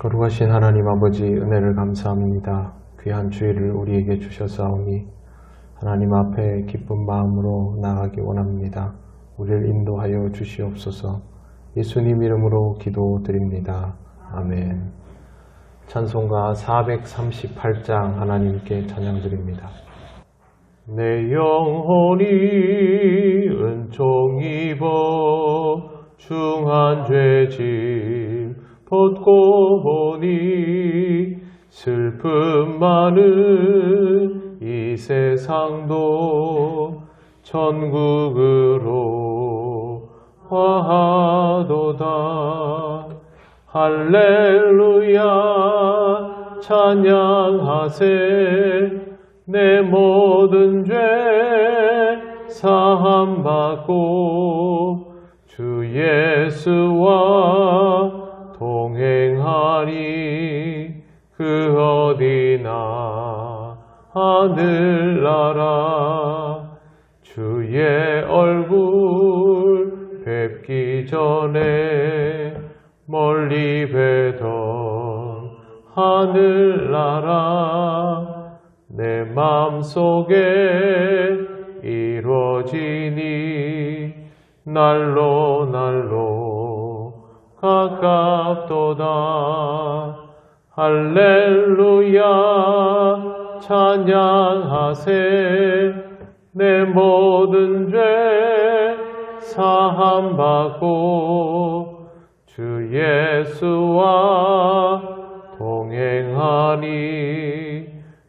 거룩하신 하나님 아버지, 은혜를 감사합니다. 귀한 주일을 우리에게 주셨사오니 하나님 앞에 기쁜 마음으로 나아가기 원합니다. 우리를 인도하여 주시옵소서. 예수님 이름으로 기도드립니다. 아멘. 찬송가 438장 하나님께 찬양드립니다. 내 영혼이 은총 입어 중한 죄짐 벗고 보니 슬픔 많은 이 세상도 천국으로 화하도다. 할렐루야 찬양하세. 내 모든 죄 사함받고 주 예수와 동행하니 그 어디나 하늘나라. 주의 얼굴 뵙기 전에 멀리 뵈던 하늘나라. 내 마음속에 이루어지니 날로 가깝도다. 할렐루야 찬양하세. 내 모든 죄 사함받고 주 예수와 동행하니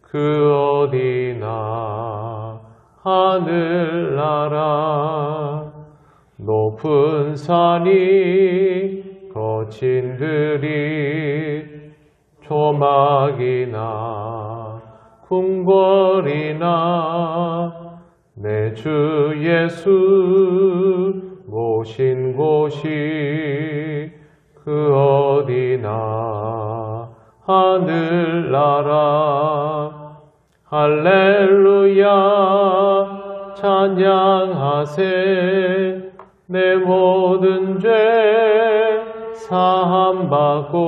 그 어디나 하늘나라. 높은 산이 거친 들이 조막이나 궁궐이나 내 주 예수 모신 곳이 그 어디나 하늘나라. 할렐루야 찬양하세. 내 모든 죄 사함받고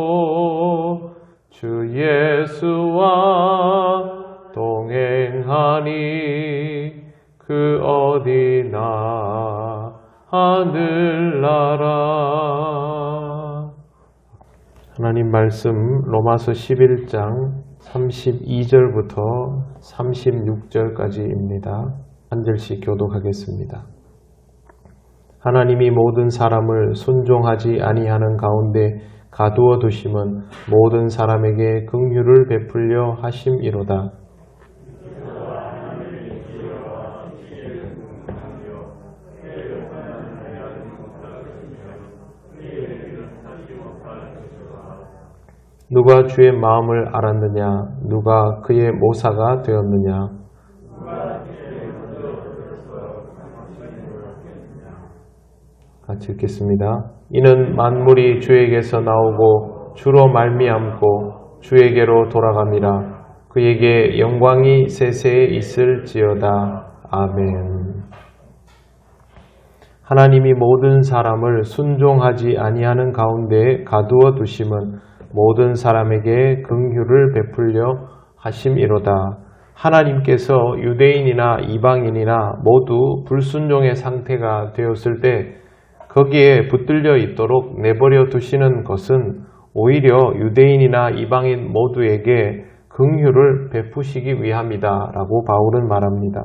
주 예수와 동행하니 그 어디나 하늘나라. 하나님 말씀 로마서 11장 32절부터 36절까지입니다. 한 절씩 교독하겠습니다. 하나님이 모든 사람을 순종하지 아니하는 가운데 가두어 두심은 모든 사람에게 긍휼을 베풀려 하심이로다. 누가 주의 마음을 알았느냐? 누가 그의 모사가 되었느냐? 같이 읽겠습니다. 이는 만물이 주에게서 나오고 주로 말미암고 주에게로 돌아갑니다. 그에게 영광이 세세에 있을지어다. 아멘. 하나님이 모든 사람을 순종하지 아니하는 가운데 가두어 두심은 모든 사람에게 긍휼을 베풀려 하심이로다. 하나님께서 유대인이나 이방인이나 모두 불순종의 상태가 되었을 때 거기에 붙들려 있도록 내버려 두시는 것은 오히려 유대인이나 이방인 모두에게 긍휼을 베푸시기 위함이다 라고 바울은 말합니다.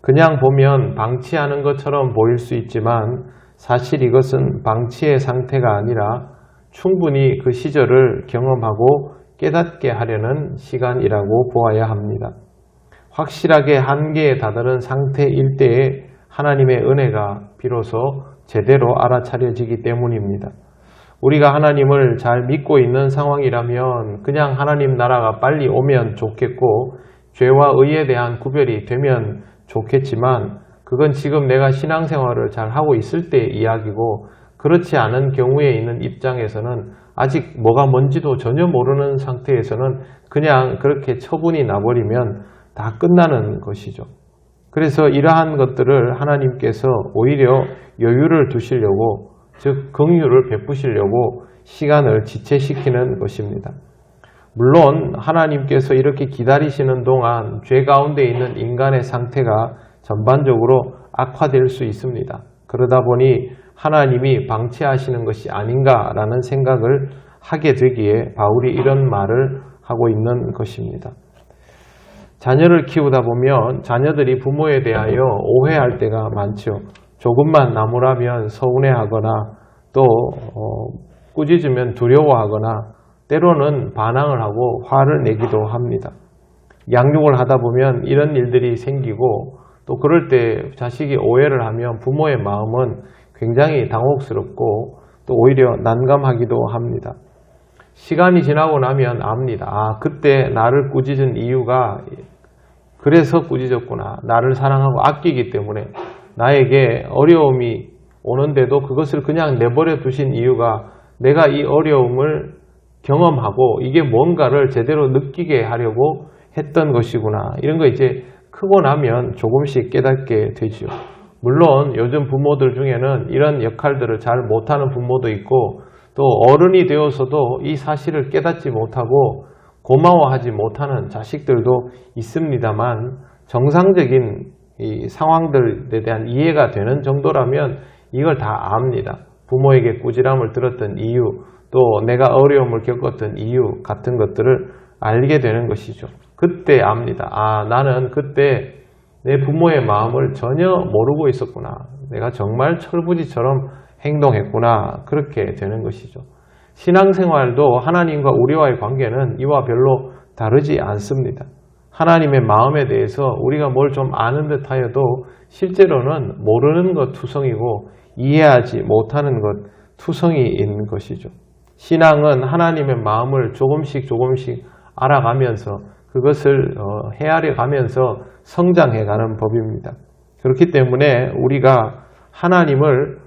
그냥 보면 방치하는 것처럼 보일 수 있지만 사실 이것은 방치의 상태가 아니라 충분히 그 시절을 경험하고 깨닫게 하려는 시간이라고 보아야 합니다. 확실하게 한계에 다다른 상태일 때에 하나님의 은혜가 비로소 제대로 알아차려지기 때문입니다. 우리가 하나님을 잘 믿고 있는 상황이라면 그냥 하나님 나라가 빨리 오면 좋겠고 죄와 의에 대한 구별이 되면 좋겠지만 그건 지금 내가 신앙생활을 잘 하고 있을 때의 이야기고 그렇지 않은 경우에 있는 입장에서는 아직 뭐가 뭔지도 전혀 모르는 상태에서는 그냥 그렇게 처분이 나버리면 다 끝나는 것이죠. 그래서 이러한 것들을 하나님께서 오히려 여유를 두시려고, 즉 긍휼을 베푸시려고 시간을 지체시키는 것입니다. 물론 하나님께서 이렇게 기다리시는 동안 죄 가운데 있는 인간의 상태가 전반적으로 악화될 수 있습니다. 그러다 보니 하나님이 방치하시는 것이 아닌가라는 생각을 하게 되기에 바울이 이런 말을 하고 있는 것입니다. 자녀를 키우다 보면 자녀들이 부모에 대하여 오해할 때가 많죠. 조금만 나무라면 서운해하거나 또 꾸짖으면 두려워하거나 때로는 반항을 하고 화를 내기도 합니다. 양육을 하다 보면 이런 일들이 생기고 또 그럴 때 자식이 오해를 하면 부모의 마음은 굉장히 당혹스럽고 또 오히려 난감하기도 합니다. 시간이 지나고 나면 압니다. 아, 그때 나를 꾸짖은 이유가 그래서 꾸짖었구나. 나를 사랑하고 아끼기 때문에 나에게 어려움이 오는데도 그것을 그냥 내버려 두신 이유가 내가 이 어려움을 경험하고 이게 뭔가를 제대로 느끼게 하려고 했던 것이구나. 이런 거 이제 크고 나면 조금씩 깨닫게 되죠. 물론 요즘 부모들 중에는 이런 역할들을 잘 못하는 부모도 있고 또 어른이 되어서도 이 사실을 깨닫지 못하고 고마워하지 못하는 자식들도 있습니다만 정상적인 이 상황들에 대한 이해가 되는 정도라면 이걸 다 압니다. 부모에게 꾸지람을 들었던 이유, 또 내가 어려움을 겪었던 이유 같은 것들을 알게 되는 것이죠. 그때 압니다. 아, 나는 그때 내 부모의 마음을 전혀 모르고 있었구나. 내가 정말 철부지처럼 행동했구나. 그렇게 되는 것이죠. 신앙생활도 하나님과 우리와의 관계는 이와 별로 다르지 않습니다. 하나님의 마음에 대해서 우리가 뭘 좀 아는 듯 하여도 실제로는 모르는 것 투성이고 이해하지 못하는 것 투성이인 것이죠. 신앙은 하나님의 마음을 조금씩 알아가면서 그것을 헤아려 가면서 성장해가는 법입니다. 그렇기 때문에 우리가 하나님을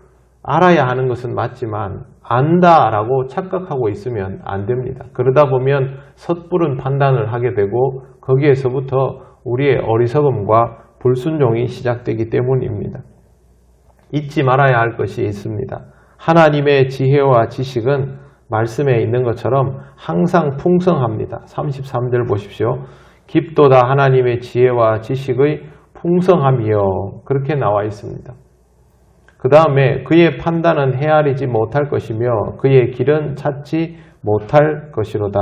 알아야 하는 것은 맞지만 안다라고 착각하고 있으면 안 됩니다. 그러다 보면 섣부른 판단을 하게 되고 거기에서부터 우리의 어리석음과 불순종이 시작되기 때문입니다. 잊지 말아야 할 것이 있습니다. 하나님의 지혜와 지식은 말씀에 있는 것처럼 항상 풍성합니다. 33절 보십시오. 깊도다 하나님의 지혜와 지식의 풍성함이요. 그렇게 나와 있습니다. 그 다음에 그의 판단은 헤아리지 못할 것이며 그의 길은 찾지 못할 것이로다.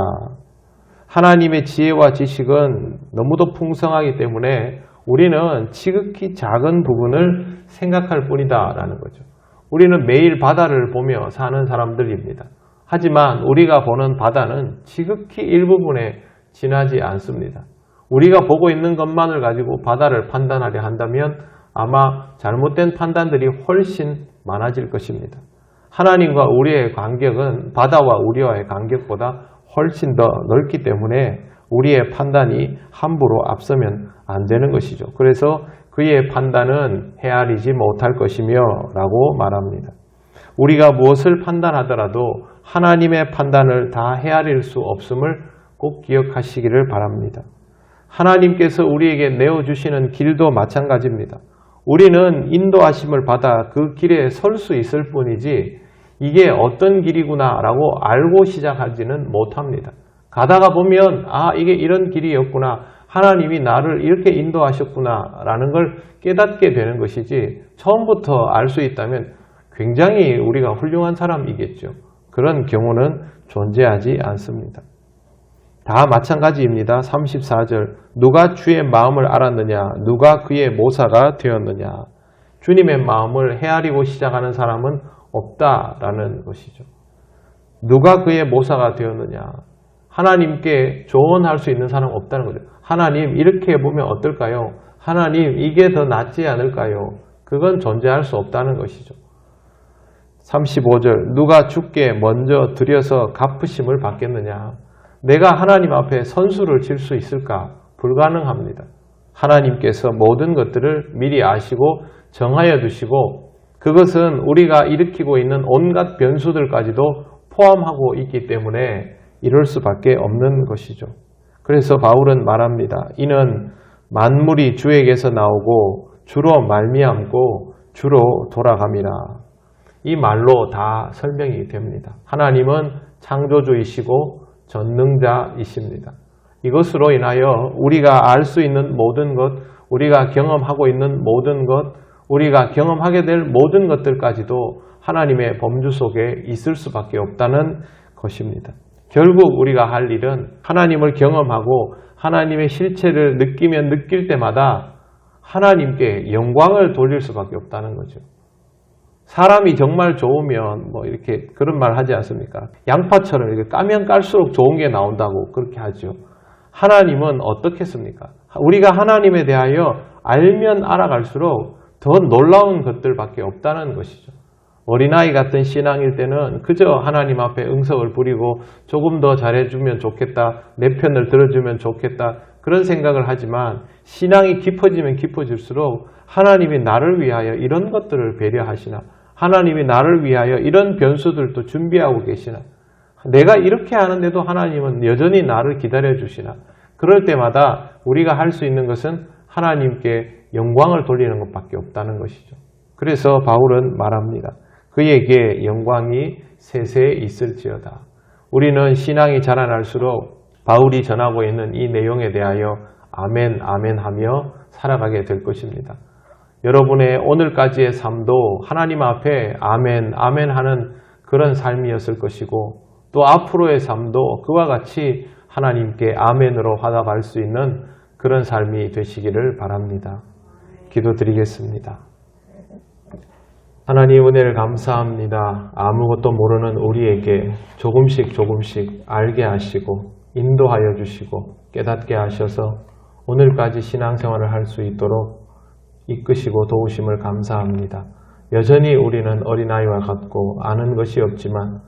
하나님의 지혜와 지식은 너무도 풍성하기 때문에 우리는 지극히 작은 부분을 생각할 뿐이다 라는 거죠. 우리는 매일 바다를 보며 사는 사람들입니다. 하지만 우리가 보는 바다는 지극히 일부분에 지나지 않습니다. 우리가 보고 있는 것만을 가지고 바다를 판단하려 한다면 아마 잘못된 판단들이 훨씬 많아질 것입니다. 하나님과 우리의 간격은 바다와 우리와의 간격보다 훨씬 더 넓기 때문에 우리의 판단이 함부로 앞서면 안 되는 것이죠. 그래서 그의 판단은 헤아리지 못할 것이며 라고 말합니다. 우리가 무엇을 판단하더라도 하나님의 판단을 다 헤아릴 수 없음을 꼭 기억하시기를 바랍니다. 하나님께서 우리에게 내어주시는 길도 마찬가지입니다. 우리는 인도하심을 받아 그 길에 설 수 있을 뿐이지 이게 어떤 길이구나 라고 알고 시작하지는 못합니다. 가다가 보면 아, 이게 이런 길이었구나. 하나님이 나를 이렇게 인도하셨구나 라는 걸 깨닫게 되는 것이지 처음부터 알 수 있다면 굉장히 우리가 훌륭한 사람이겠죠. 그런 경우는 존재하지 않습니다. 다 마찬가지입니다. 34절 누가 주의 마음을 알았느냐 누가 그의 모사가 되었느냐. 주님의 마음을 헤아리고 시작하는 사람은 없다라는 것이죠. 누가 그의 모사가 되었느냐. 하나님께 조언할 수 있는 사람 없다는 거죠. 하나님 이렇게 해보면 어떨까요? 하나님 이게 더 낫지 않을까요? 그건 존재할 수 없다는 것이죠. 35절 누가 주께 먼저 드려서 갚으심을 받겠느냐. 내가 하나님 앞에 선수를 칠 수 있을까? 불가능합니다. 하나님께서 모든 것들을 미리 아시고 정하여 두시고 그것은 우리가 일으키고 있는 온갖 변수들까지도 포함하고 있기 때문에 이럴 수밖에 없는 것이죠. 그래서 바울은 말합니다. 이는 만물이 주에게서 나오고 주로 말미암고 주로 돌아갑니다. 이 말로 다 설명이 됩니다. 하나님은 창조주이시고 전능자이십니다. 이것으로 인하여 우리가 알 수 있는 모든 것, 우리가 경험하고 있는 모든 것, 우리가 경험하게 될 모든 것들까지도 하나님의 범주 속에 있을 수밖에 없다는 것입니다. 결국 우리가 할 일은 하나님을 경험하고 하나님의 실체를 느끼면 느낄 때마다 하나님께 영광을 돌릴 수밖에 없다는 거죠. 사람이 정말 좋으면 이렇게 그런 말 하지 않습니까? 양파처럼 이렇게 까면 깔수록 좋은 게 나온다고 그렇게 하죠. 하나님은 어떻겠습니까? 우리가 하나님에 대하여 알면 알아갈수록 더 놀라운 것들밖에 없다는 것이죠. 어린아이 같은 신앙일 때는 그저 하나님 앞에 응석을 부리고 조금 더 잘해주면 좋겠다, 내 편을 들어주면 좋겠다 그런 생각을 하지만 신앙이 깊어지면 깊어질수록 하나님이 나를 위하여 이런 것들을 배려하시나, 하나님이 나를 위하여 이런 변수들도 준비하고 계시나, 내가 이렇게 하는데도 하나님은 여전히 나를 기다려주시나, 그럴 때마다 우리가 할 수 있는 것은 하나님께 영광을 돌리는 것밖에 없다는 것이죠. 그래서 바울은 말합니다. 그에게 영광이 세세에 있을지어다. 우리는 신앙이 자라날수록 바울이 전하고 있는 이 내용에 대하여 아멘, 아멘 하며 살아가게 될 것입니다. 여러분의 오늘까지의 삶도 하나님 앞에 아멘, 아멘 하는 그런 삶이었을 것이고 또 앞으로의 삶도 그와 같이 하나님께 아멘으로 화답할 수 있는 그런 삶이 되시기를 바랍니다. 기도드리겠습니다. 하나님 은혜를 감사합니다. 아무것도 모르는 우리에게 조금씩 알게 하시고 인도하여 주시고 깨닫게 하셔서 오늘까지 신앙생활을 할 수 있도록 이끄시고 도우심을 감사합니다. 여전히 우리는 어린아이와 같고 아는 것이 없지만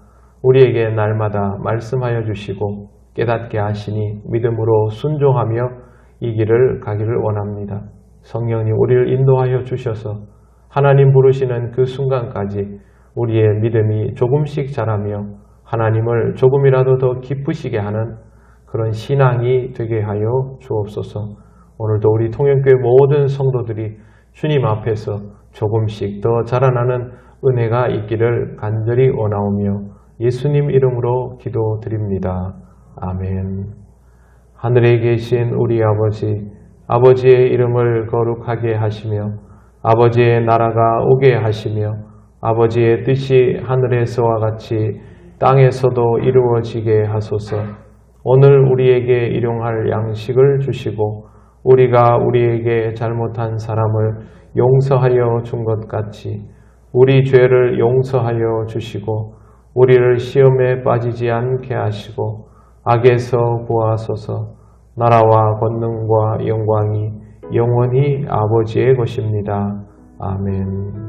우리에게 날마다 말씀하여 주시고 깨닫게 하시니 믿음으로 순종하며 이 길을 가기를 원합니다. 성령님 우리를 인도하여 주셔서 하나님 부르시는 그 순간까지 우리의 믿음이 조금씩 자라며 하나님을 조금이라도 더 기쁘시게 하는 그런 신앙이 되게 하여 주옵소서. 오늘도 우리 통영교회 모든 성도들이 주님 앞에서 조금씩 더 자라나는 은혜가 있기를 간절히 원하오며 예수님 이름으로 기도드립니다. 아멘. 하늘에 계신 우리 아버지, 아버지의 이름을 거룩하게 하시며 아버지의 나라가 오게 하시며 아버지의 뜻이 하늘에서와 같이 땅에서도 이루어지게 하소서. 오늘 우리에게 일용할 양식을 주시고 우리가 우리에게 잘못한 사람을 용서하여 준 것 같이 우리 죄를 용서하여 주시고 우리를 시험에 빠지지 않게 하시고 악에서 구하소서. 나라와 권능과 영광이 영원히 아버지의 것입니다. 아멘.